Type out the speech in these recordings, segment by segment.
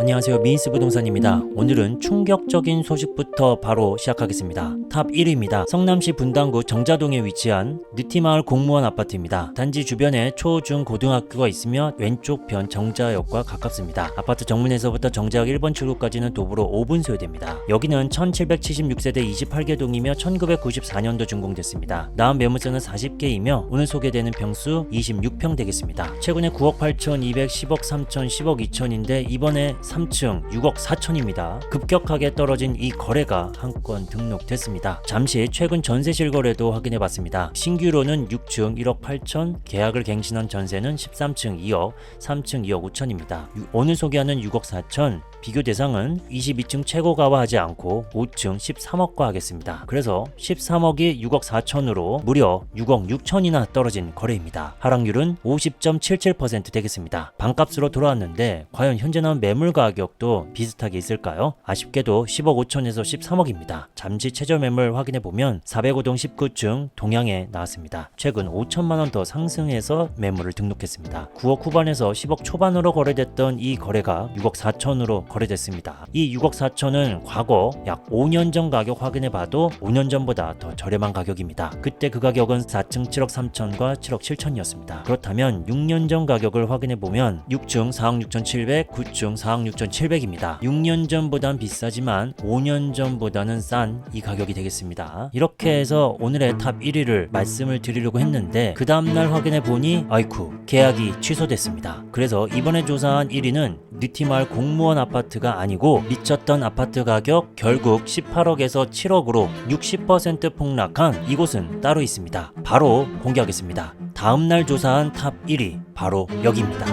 안녕하세요, 미인스 부동산입니다. 오늘은 충격적인 소식부터 바로 시작하겠습니다. 탑 1위입니다. 성남시 분당구 정자동에 위치한 느티마을 공무원 아파트입니다. 단지 주변에 초, 중, 고등학교가 있으며 왼쪽 편 정자역과 가깝습니다. 아파트 정문에서부터 정자역 1번 출구까지는 도보로 5분 소요됩니다. 여기는 1776세대 28개 동이며 1994년도 준공됐습니다. 나온 매물수는 40개이며 오늘 소개되는 평수 26평 되겠습니다. 최근에 9억 8천, 200, 10억 3천, 10억 2천인데 이번에 3층 6억 4천입니다. 급격하게 떨어진 이 거래가 한 건 등록됐습니다. 잠시 최근 전세 실거래도 확인해봤습니다. 신규로는 6층 1억 8천, 계약을 갱신한 전세는 13층 2억, 3층 2억 5천입니다. 오늘 소개하는 6억 4천 비교 대상은 22층 최고가와 하지 않고 5층 13억과 하겠습니다. 그래서 13억이 6억 4천으로 무려 6억 6천이나 떨어진 거래입니다. 하락률은 50.77% 되겠습니다. 반값으로 돌아왔는데 과연 현재 나온 매물 가격도 비슷하게 있을까요? 아쉽게도 10억 5천에서 13억입니다. 잠시 최저 매물 확인해보면 405동 19층 동양에 나왔습니다. 최근 5천만원 더 상승해서 매물을 등록했습니다. 9억 후반에서 10억 초반으로 거래됐던 이 거래가 6억 4천으로 거래됐습니다. 이 6억 4천은 과거 약 5년 전 가격 확인해봐도 5년 전보다 더 저렴한 가격입니다. 그때 그 가격은 4층 7억 3천과 7억 7천이었습니다. 그렇다면 6년 전 가격을 확인해보면 6층 4억 6천 7백, 9층 4억 6천 7백입니다. 6년 전보단 비싸지만 5년 전보다는 싼 이 가격이 되겠습니다. 이렇게 해서 오늘의 탑 1위를 말씀을 드리려고 했는데 그 다음날 확인해보니 아이쿠 계약이 취소됐습니다. 그래서 이번에 조사한 1위는 느티마을 공무원 아파트가 아니고 미쳤던 아파트 가격 결국 18억에서 7억으로 60% 폭락한 이곳은 따로 있습니다. 바로 공개하겠습니다. 다음날 조사한 탑 1위 바로 여기입니다.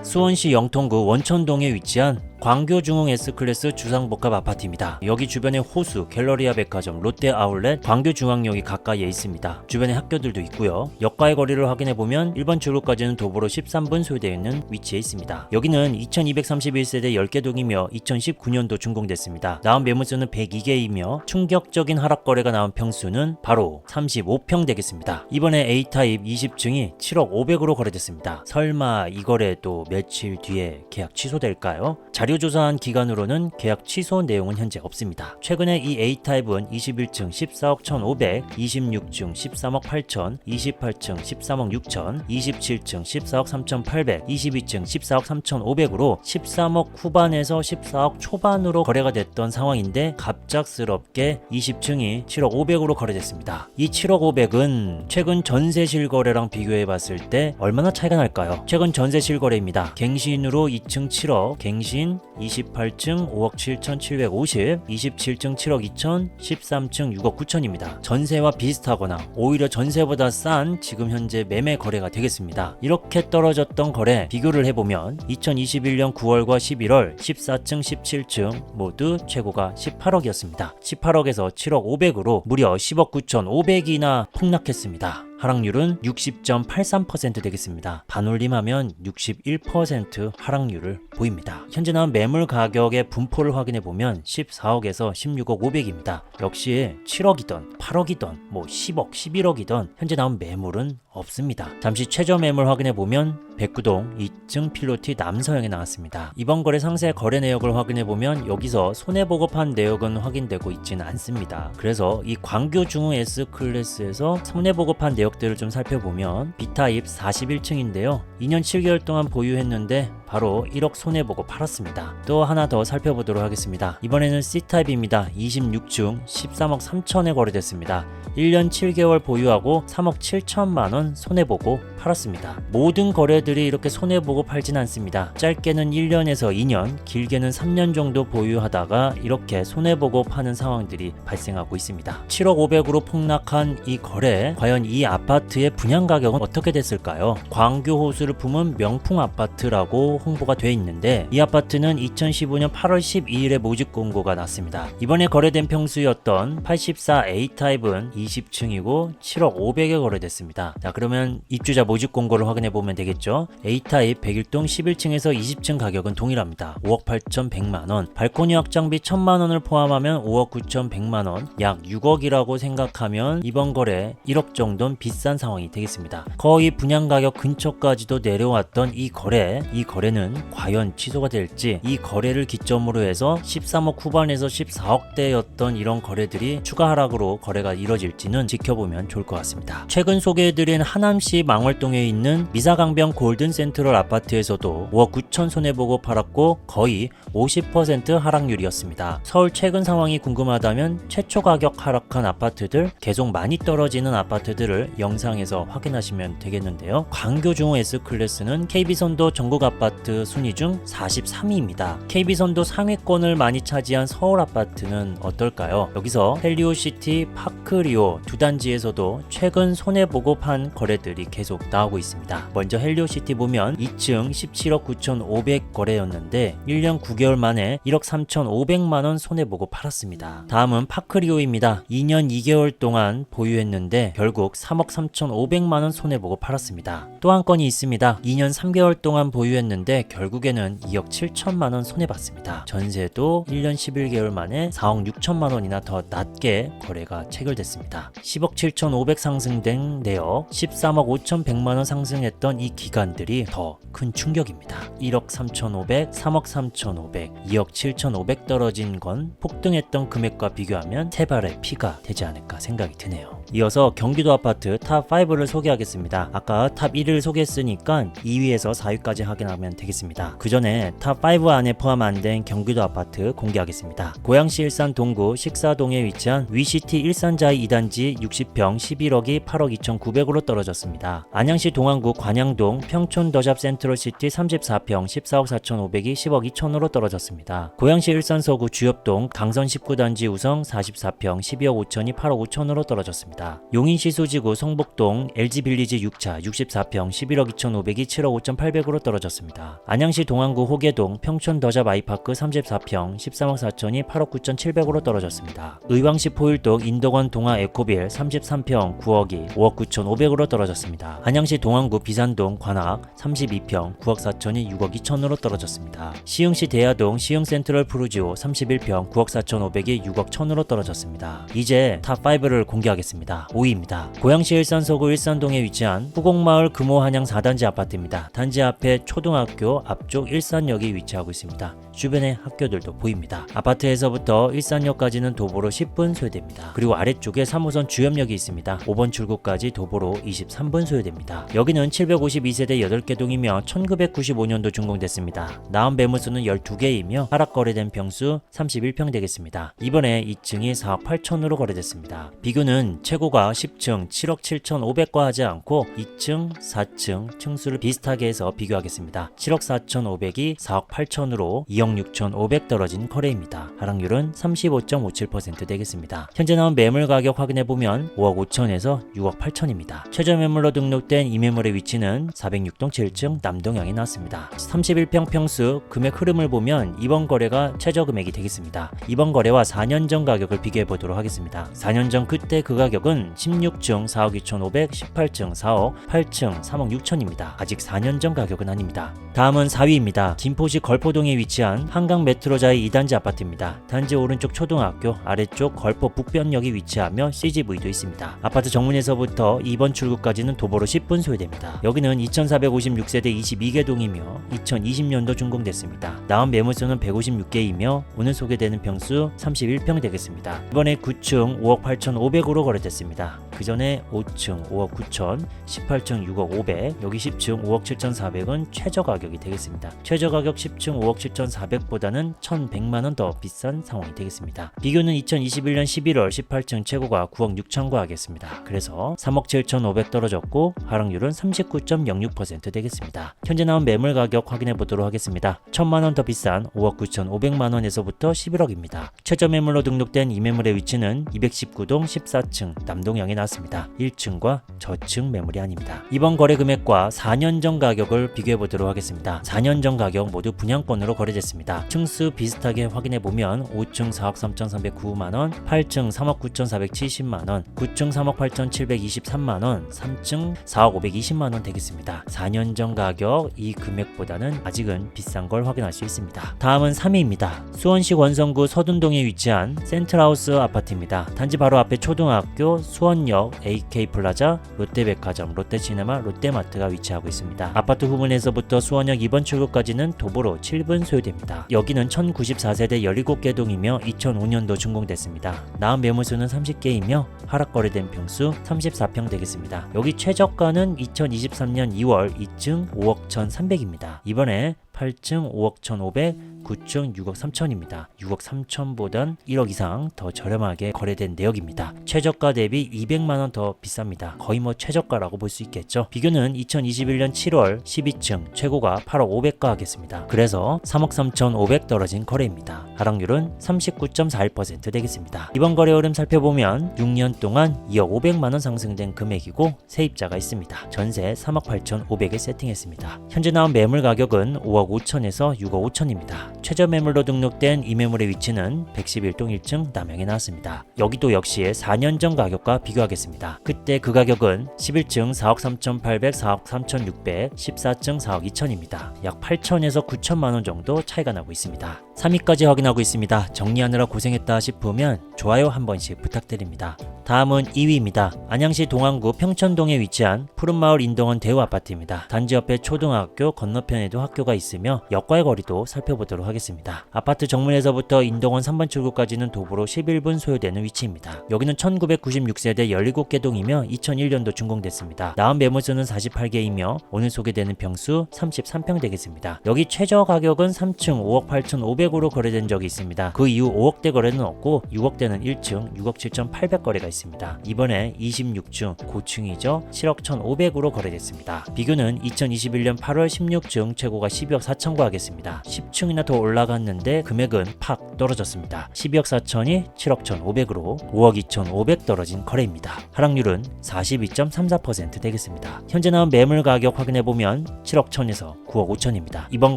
수원시 영통구 원천동에 위치한 광교중흥 S클래스 주상복합 아파트입니다. 여기 주변에 호수, 갤러리아 백화점, 롯데 아울렛, 광교중앙역이 가까이에 있습니다. 주변에 학교들도 있고요. 역과의 거리를 확인해보면 1번 출구까지는 도보로 13분 소요되어 있는 위치에 있습니다. 여기는 2231세대 10개 동이며 2019년도 준공됐습니다. 나온 매물수는 102개이며 충격적인 하락 거래가 나온 평수는 바로 35평 되겠습니다. 이번에 A타입 20층이 7억 5백으로 거래됐습니다. 설마 이 거래도 며칠 뒤에 계약 취소될까요? 자료조사한 기간으로는 계약 취소 내용은 현재 없습니다. 최근에 이 A타입은 21층 14억 1,500, 26층 13억 8천, 28층 13억 6천, 27층 14억 3,800, 22층 14억 3,500으로 13억 후반에서 14억 초반으로 거래가 됐던 상황인데 갑작스럽게 20층이 7억 5백으로 거래됐습니다. 이 7억 5백은 최근 전세 실거래랑 비교해봤을 때 얼마나 차이가 날까요? 최근 전세 실거래입니다. 갱신으로 2층 7억, 갱신 28층 5억 7,750, 27층 7억 2천, 13층 6억 9천입니다. 전세와 비슷하거나 오히려 전세보다 싼 지금 현재 매매 거래가 되겠습니다. 이렇게 떨어졌던 거래 비교를 해보면 2021년 9월과 11월 14층 17층 모두 최고가 18억이었습니다. 18억에서 7억 5백으로 무려 10억 9천 5백이나 폭락했습니다. 하락률은 60.83% 되겠습니다. 반올림하면 61% 하락률을 보입니다. 현재 나온 매물 가격의 분포를 확인해보면 14억에서 16억 5백입니다. 역시 7억이던 8억이던 10억 11억이던 현재 나온 매물은 없습니다. 잠시 최저 매물 확인해보면 109동 2층 필로티 남서형에 나왔습니다. 이번 거래 상세 거래 내역을 확인해보면 여기서 손해보고 판 내역은 확인되고 있지는 않습니다. 그래서 이 광교중흥 S클래스에서 손해보고 판 내역들을 좀 살펴보면 B타입 41층인데요. 2년 7개월 동안 보유했는데 바로 1억 손해보고 팔았습니다. 또 하나 더 살펴보도록 하겠습니다. 이번에는 C타입입니다. 26층 13억 3천에 거래됐습니다. 1년 7개월 보유하고 3억 7천만원 손해보고 팔았습니다. 모든 거래들이 이렇게 손해보고 팔진 않습니다. 짧게는 1년에서 2년, 길게는 3년 정도 보유하다가 이렇게 손해보고 파는 상황들이 발생하고 있습니다. 7억 5백으로 폭락한 이 거래, 과연 이 아파트의 분양 가격은 어떻게 됐을까요? 광교 호수를 품은 명품 아파트라고 홍보가 돼 있는데 이 아파트는 2015년 8월 12일에 모집 공고가 났습니다. 이번에 거래된 평수였던 84 A타입은 20층이고 7억 5백에 거래됐습니다. 자, 그러면 입주자 모집 공고를 확인해 보면 되겠죠. A타입 101동 11층에서 20층 가격은 동일합니다. 5억 8,100만원, 발코니 확장비 1,000만원을 포함하면 5억 9,100만원, 약 6억이라고 생각하면 이번 거래 1억 정도는 비싼 상황이 되겠습니다. 거의 분양가격 근처까지도 내려왔던 이 거래는 과연 취소가 될지, 이 거래를 기점으로 해서 13억 후반에서 14억대였던 이런 거래들이 추가 하락으로 거래가 이뤄질지는 지켜보면 좋을 것 같습니다. 최근 소개해드린 하남시 망월동에 있는 미사강변 골든센트럴 아파트에서도 5억 9천 손해보고 팔았고 거의 50% 하락률이었습니다. 서울 최근 상황이 궁금하다면 최초 가격 하락한 아파트들, 계속 많이 떨어지는 아파트들을 영상에서 확인하시면 되겠는데요. 광교중호 S클래스는 KB선도 전국 아파트 순위 중 43위입니다. KB선도 상위권을 많이 차지한 서울 아파트는 어떨까요? 여기서 헬리오시티, 파크리오 두 단지에서도 최근 손해보고 판 거래들이 계속 나오고 있습니다. 먼저 헬리오시티 보면 2층 17억 9,500 거래였는데 1년 9개월 만에 1억 3,500만원 손해보고 팔았습니다. 다음은 파크리오입니다. 2년 2개월 동안 보유했는데 결국 3억 3,500만원 손해보고 팔았습니다. 또 한 건이 있습니다. 2년 3개월 동안 보유했는데 결국에는 2억 7천만원 손해봤습니다. 전세도 1년 11개월 만에 4억 6천만원이나 더 낮게 거래가 체결됐습니다. 10억 7,500 상승된 내역, 13억 5,100만원 상승했던 이 기간들이 더 큰 충격입니다. 1억 3,500, 3억 3,500, 2억 7,500 떨어진 건 폭등했던 금액과 비교하면 세 발의 피가 되지 않을까 생각이 드네요. 이어서 경기도 아파트 탑5를 소개하겠습니다. 아까 탑1을 소개했으니까 2위에서 4위까지 확인하면 되겠습니다. 그 전에 탑5 안에 포함 안 된 경기도 아파트 공개하겠습니다. 고양시 일산 동구 식사동에 위치한 위시티 일산자이 2단지 60평 11억이 8억 2,900으로 떨어졌습니다. 안양시 동안구 관양동 평촌 더샵 센트럴시티 34평 14억 4,500이 10억 2천으로 떨어졌습니다. 고양시 일산 서구 주엽동 강선 19단지 우성 44평 12억 5천이 8억 5천으로 떨어졌습니다. 용인시 소지구 성북동 LG빌리지 6차 64평 11억 2,500이 7억 5,800으로 떨어졌습니다. 안양시 동안구 호계동 평촌 더샵 아이파크 34평 13억 4천이 8억 9,700으로 떨어졌습니다. 의왕시 포일동 인덕원 동아 에코빌 33평 9억이 5억 9,500으로 떨어졌습니다. 안양시 동안구 비산동 관악 32평 9억 4천이 6억 2천으로 떨어졌습니다. 시흥시 대야동 시흥 센트럴 푸르지오 31평 9억 4,500이 6억 1천으로 떨어졌습니다. 이제 탑5를 공개하겠습니다. 5위입니다. 고양시 일산 서구 일산동에 위치한 후곡마을 금호 한양 4단지 아파트입니다. 단지 앞에 초등학교 앞쪽 일산역이 위치하고 있습니다. 주변에 학교들도 보입니다. 아파트에서부터 일산역까지는 도보로 10분 소요됩니다. 그리고 아래쪽에 3호선 주염역이 있습니다. 5번 출구까지 도보로 23분 소요됩니다. 여기는 752세대 8개 동이며 1995년도 준공됐습니다. 나온 매물수는 12개이며 하락 거래된 평수 31평 되겠습니다. 이번에 2층이 4억 8천으로 거래됐습니다. 비교는 최고가 10층 7억 7,500과 하지 않고 2층, 4층 층수를 비슷하게 해서 비교하겠습니다. 7억 4,500이 4억 8천으로 2억 6,500 떨어진 거래입니다. 하락률은 35.57% 되겠습니다. 현재 나온 매물 가격 확인해보면 5억 5천에서 6억 8천입니다. 최저 매물로 등록된 이 매물의 위치는 406동 7층 남동향에 나왔습니다. 31평 평수 금액 흐름을 보면 이번 거래가 최저 금액이 되겠습니다. 이번 거래와 4년 전 가격을 비교해 보도록 하겠습니다. 4년 전 그때 그 가격은 16층 4억 2,500, 18층 4억, 8층 3억 6천입니다. 아직 4년 전 가격은 아닙니다. 다음은 4위입니다. 김포시 걸포동에 위치한 한강 메트로자이 2단지 아파트입니다. 단지 오른쪽 초등학교, 아래쪽 걸포 북변역이 위치하며 CGV도 있습니다. 아파트 정문에서부터 2번 출구까지는 도보로 10분 소요됩니다. 여기는 2,456세대 22개 동이며 2020년도 준공됐습니다. 나온 매물수는 156개이며 오늘 소개되는 평수 31평 되겠습니다. 이번에 9층 5억 8,500으로 거래됐습니다. 그 전에 5층 5억 9천, 18층 6억 500, 여기 10층 5억 7,400은 최저 가격이 되겠습니다. 최저 가격 10층 5억 7,400보다는 1,100만원 더 비싼 상황이 되겠습니다. 비교는 2021년 11월 18층 최고가 9억 6천과 하겠습니다. 그래서 3억 7,500 떨어졌고 하락률은 39.06% 되겠습니다. 현재 나온 매물 가격 확인해 보도록 하겠습니다. 1,000만원 더 비싼 5억 9,500만원에서부터 11억입니다. 최저 매물로 등록된 이 매물의 위치는 219동 14층 남동향에 나왔습니다. 1층과 저층 매물이 아닙니다. 이번 거래 금액과 4년 전 가격을 비교해 보도록 하겠습니다. 4년 전 가격 모두 분양권으로 거래됐습니다. 층수 비슷하게 확인해 보면 5층 4억 3,309만원, 8층 3억 9,470만원, 9층 3억 8,723만원, 3층 4억 520만원 되겠습니다. 4년 전 가격 이 금액보다는 아직은 비싼 걸 확인할 수 있습니다. 다음은 3위입니다. 수원시 권성구 서둔동에 위치한 센트라우스 아파트입니다. 단지 바로 앞에 초등학교, 수원역, 수원역 AK플라자, 롯데백화점, 롯데시네마, 롯데마트가 위치하고 있습니다. 아파트 후문에서부터 수원역 2번 출구까지는 도보로 7분 소요됩니다. 여기는 1094세대 17개 동이며 2005년도 준공됐습니다. 나온 매물수는 30개이며 하락 거래된 평수 34평 되겠습니다. 여기 최저가는 2023년 2월 2층 5억 1,300입니다. 이번에 8층 5억 1,500, 9층 6억 3천입니다. 6억 3천보단 1억 이상 더 저렴하게 거래된 내역입니다. 최저가 대비 200만원 더 비쌉니다. 거의 최저가라고 볼 수 있겠죠. 비교는 2021년 7월 12층 최고가 8억 500가 하겠습니다. 그래서 3억 3,500 떨어진 거래입니다. 하락률은 39.41% 되겠습니다. 이번 거래 흐름 살펴보면 6년 동안 2억 500만원 상승된 금액이고 세입자가 있습니다. 전세 3억 8,500에 세팅했습니다. 현재 나온 매물 가격은 5억 5천에서 6억 5천입니다. 최저 매물로 등록된 이 매물의 위치는 111동 1층 남양에 나왔습니다. 여기도 역시 4년 전 가격과 비교하겠습니다. 그때 그 가격은 11층 4억 3,800, 4억 3,600, 14층 4억 2천입니다. 약 8천에서 9천만원 정도 차이가 나고 있습니다. 3위까지 확인하고 있습니다. 정리하느라 고생했다 싶으면 좋아요 한 번씩 부탁드립니다. 다음은 2위입니다. 안양시 동안구 평천동에 위치한 푸른마을 인동원 대우아파트입니다. 단지 옆에 초등학교, 건너편에도 학교가 있으며 역과의 거리도 살펴보도록 하겠습니다. 아파트 정문에서부터 인동원 3번 출구까지는 도보로 11분 소요되는 위치입니다. 여기는 1996세대 17개 동이며 2001년도 준공됐습니다. 나온 매물수는 48개이며 오늘 소개되는 평수 33평 되겠습니다. 여기 최저 가격은 3층 5억 8,500으로 거래된 적이 있습니다. 그 이후 5억대 거래는 없고 6억대는 1층 6억 7,800 거래가 있습니다. 이번에 26층 고층이죠. 7억 1,500으로 거래됐습니다. 비교는 2021년 8월 16층 최고가 12억 4천과 하겠습니다. 10층이나 더 올라갔는데 금액은 팍 떨어졌습니다. 12억 4천이 7억 1,500으로 5억 2,500 떨어진 거래입니다. 하락률은 42.34% 되겠습니다. 현재 나온 매물 가격 확인해보면 7억 1천에서 9억 5천입니다. 이번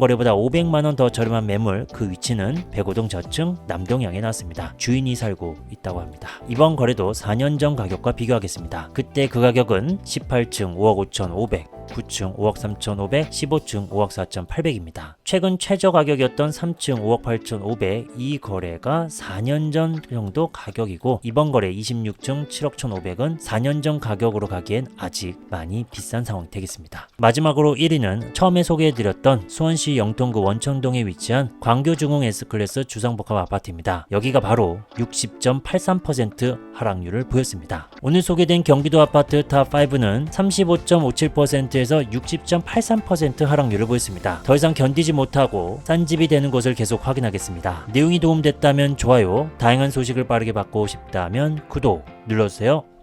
거래보다 500만원 더 저렴한 매물, 그 위치는 백오동 저층 남동향에 나왔습니다. 주인이 살고 있다고 합니다. 이번 거래도 4년 전 가격과 비교하겠습니다. 그때 그 가격은 18층 5억 5,500, 9층 5억 3,500, 15층 5억 4,800입니다. 최근 최저 가격이었던 3층 5억 8,500, 이 거래가 4년 전 정도 가격이고 이번 거래 26층 7억 1,500은 4년 전 가격으로 가기엔 아직 많이 비싼 상황이 되겠습니다. 마지막으로 1위는 처음에 소개해드렸던 수원시 영통구 원천동에 위치한 광교중흥 S클래스 주상복합 아파트입니다. 여기가 바로 60.83% 하락률을 보였습니다. 오늘 소개된 경기도 아파트 탑5는 35.57%에서 60.83% 하락률을 보였습니다. 더 이상 견디지 못하고 싼 집이 되는 곳을 계속 확인하겠습니다. 내용이 도움됐다면 좋아요, 다양한 소식을 빠르게 받고 싶다면 구독 눌러주세요.